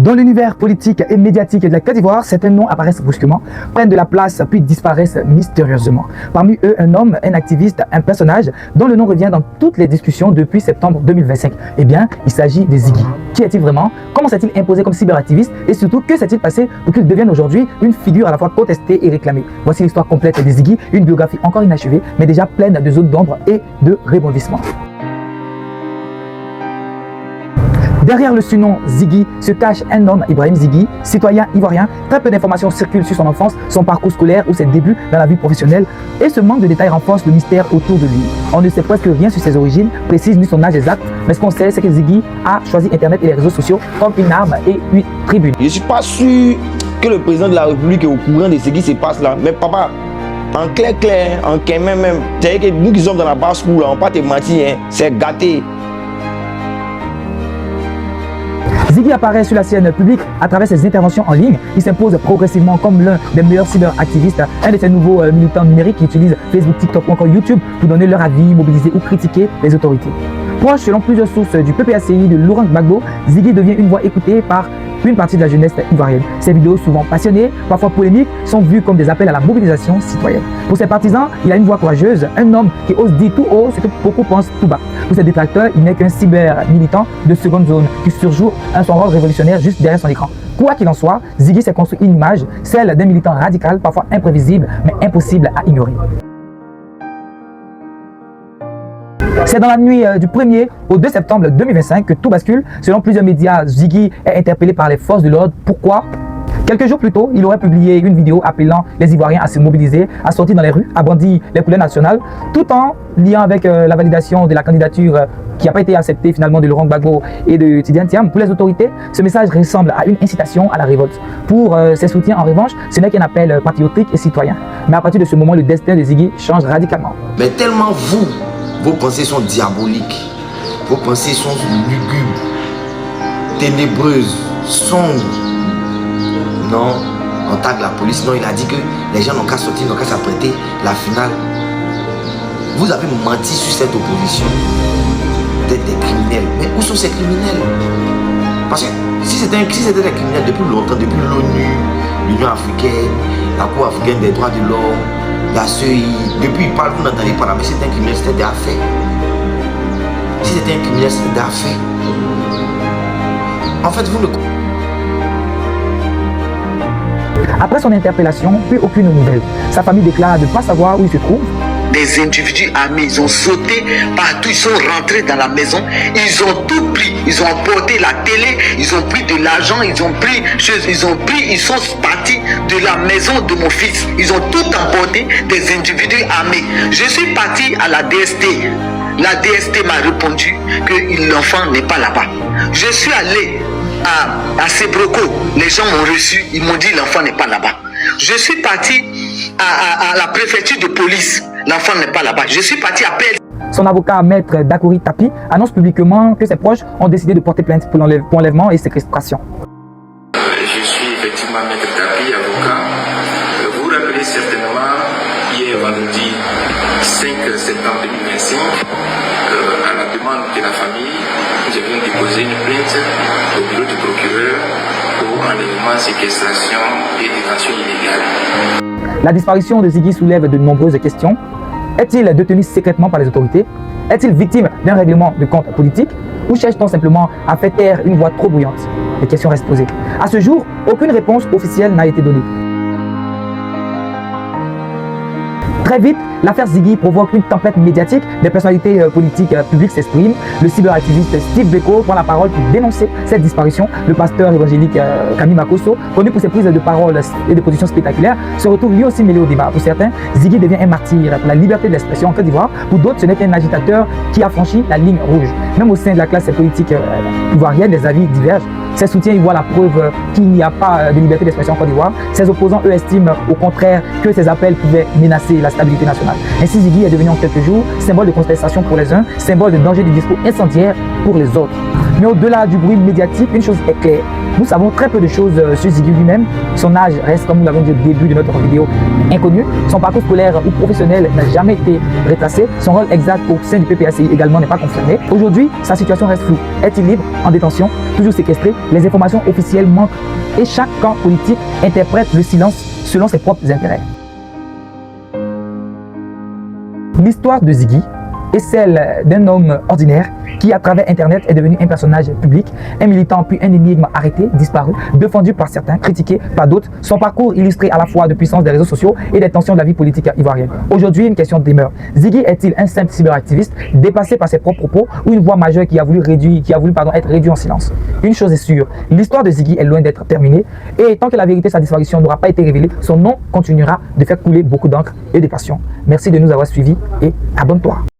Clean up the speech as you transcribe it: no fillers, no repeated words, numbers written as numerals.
Dans l'univers politique et médiatique de la Côte d'Ivoire, certains noms apparaissent brusquement, prennent de la place puis disparaissent mystérieusement. Parmi eux, un homme, un activiste, un personnage dont le nom revient dans toutes les discussions depuis septembre 2025. Eh bien, il s'agit de Ziggy. Qui est-il vraiment? Comment s'est-il imposé comme cyberactiviste? Et surtout, que s'est-il passé pour qu'il devienne aujourd'hui une figure à la fois contestée et réclamée? Voici l'histoire complète de Ziggy, une biographie encore inachevée, mais déjà pleine de zones d'ombre et de rebondissements. Derrière le surnom Ziggy se cache un homme, Ibrahim Ziggy, citoyen ivoirien. Très peu d'informations circulent sur son enfance, son parcours scolaire ou ses débuts dans la vie professionnelle. Et ce manque de détails renforce le mystère autour de lui. On ne sait presque rien sur ses origines précises ni son âge exact. Mais ce qu'on sait, c'est que Ziggy a choisi Internet et les réseaux sociaux comme une arme et une tribune. Je ne suis pas sûr que le président de la République est au courant de ce qui se passe là. Mais papa, en clair, en quand même, c'est-à-dire que nous qui sommes dans la basse-cour, on ne va pas te mentir, hein, c'est gâté. Ziggy apparaît sur la scène publique à travers ses interventions en ligne. Il s'impose progressivement comme l'un des meilleurs cyberactivistes, un de ces nouveaux militants numériques qui utilisent Facebook, TikTok ou encore YouTube pour donner leur avis, mobiliser ou critiquer les autorités. Proche selon plusieurs sources du PPACI de Laurent Gbagbo, Ziggy devient une voix écoutée par une partie de la jeunesse ivoirienne. Ses vidéos, souvent passionnées, parfois polémiques, sont vues comme des appels à la mobilisation citoyenne. Pour ses partisans, il a une voix courageuse, un homme qui ose dire tout haut ce que beaucoup pensent tout bas. Pour ses détracteurs, il n'est qu'un cyber-militant de seconde zone qui surjoue son rôle révolutionnaire juste derrière son écran. Quoi qu'il en soit, Ziggy s'est construit une image, celle d'un militant radical, parfois imprévisible, mais impossible à ignorer. C'est dans la nuit du 1er au 2 septembre 2025 que tout bascule. Selon plusieurs médias, Ziggy est interpellé par les forces de l'ordre. Pourquoi? Quelques jours plus tôt, il aurait publié une vidéo appelant les Ivoiriens à se mobiliser, à sortir dans les rues, à brandir les couleurs nationales, tout en liant avec la validation de la candidature qui n'a pas été acceptée finalement de Laurent Gbagbo et de Tidiane Thiam. Pour les autorités, ce message ressemble à une incitation à la révolte. Pour ses soutiens, en revanche, ce n'est qu'un appel patriotique et citoyen. Mais à partir de ce moment, le destin de Ziggy change radicalement. Mais tellement vos pensées sont diaboliques, vos pensées sont lugubres, ténébreuses, sombres. Non, on tague la police. Non, il a dit que les gens n'ont qu'à sortir, n'ont qu'à s'apprêter la finale. Vous avez menti sur cette opposition d'être des criminels. Mais où sont ces criminels? Parce que si c'était des criminels depuis longtemps, depuis l'ONU, l'Union africaine, la Cour africaine des droits de l'homme, la CEI, depuis il parle, vous n'entendez pas là, mais c'est un criminel, c'était déjà fait. Si c'était un criminel, c'était déjà fait. En fait, vous ne... Après son interpellation, plus aucune nouvelle. Sa famille déclare de ne pas savoir où il se trouve. Des individus armés, ils ont sauté partout, ils sont rentrés dans la maison, ils ont tout pris, ils ont emporté la télé, ils ont pris de l'argent, ils ont pris, ils sont partis de la maison de mon fils, ils ont tout emporté, des individus armés. Je suis parti à la DST, la DST m'a répondu que l'enfant n'est pas là-bas. Je suis allé à Sebroko, les gens m'ont reçu, ils m'ont dit l'enfant n'est pas là-bas. Je suis parti à la préfecture de police, l'enfant n'est pas là-bas. Je suis parti à PL. Son avocat, maître Dakouri Tapi, annonce publiquement que ses proches ont décidé de porter plainte pour enlèvement et séquestration. Je suis effectivement maître Tapi, avocat. Vous vous rappelez certainement, hier vendredi 5 septembre 2025, à la demande de la famille, nous avions déposé une plainte au bureau du procureur pour enlèvement, séquestration et détention illégale. La disparition de Ziggy soulève de nombreuses questions. Est-il détenu secrètement par les autorités? Est-il victime d'un règlement de compte politique? Ou cherche-t-on simplement à faire taire une voix trop bruyante? Les questions restent posées. À ce jour, aucune réponse officielle n'a été donnée. Très vite, l'affaire Ziggy provoque une tempête médiatique. Des personnalités politiques publiques s'expriment. Le cyberactiviste Steve Beko prend la parole pour dénoncer cette disparition. Le pasteur évangélique Camille Makosso, connu pour ses prises de parole et de positions spectaculaires, se retrouve lui aussi mêlé au débat. Pour certains, Ziggy devient un martyr pour la liberté d'expression en Côte d'Ivoire. Pour d'autres, ce n'est qu'un agitateur qui a franchi la ligne rouge. Même au sein de la classe politique ivoirienne, les avis divergent. Ses soutiens y voient la preuve qu'il n'y a pas de liberté d'expression en Côte d'Ivoire. Ses opposants, eux, estiment au contraire que ces appels pouvaient menacer la stabilité nationale. Ainsi, Ziggy est devenu en quelques jours symbole de contestation pour les uns, symbole de danger du discours incendiaire pour les autres. Mais au-delà du bruit médiatique, une chose est claire. Nous savons très peu de choses sur Ziggy lui-même. Son âge reste, comme nous l'avons dit au début de notre vidéo, inconnu. Son parcours scolaire ou professionnel n'a jamais été retracé. Son rôle exact au sein du PPACI également n'est pas confirmé. Aujourd'hui, sa situation reste floue. Est-il libre, en détention, toujours séquestré? Les informations officielles manquent et chaque camp politique interprète le silence selon ses propres intérêts. L'histoire de Ziggy est celle d'un homme ordinaire qui, à travers Internet, est devenu un personnage public, un militant puis un énigme arrêté, disparu, défendu par certains, critiqué par d'autres. Son parcours illustré à la fois de puissance des réseaux sociaux et des tensions de la vie politique ivoirienne. Aujourd'hui, une question demeure. Ziggy est-il un simple cyberactiviste dépassé par ses propres propos ou une voix majeure qui a voulu être réduit en silence? Une chose est sûre, l'histoire de Ziggy est loin d'être terminée et tant que la vérité de sa disparition n'aura pas été révélée, son nom continuera de faire couler beaucoup d'encre et de passion. Merci de nous avoir suivis et abonne-toi.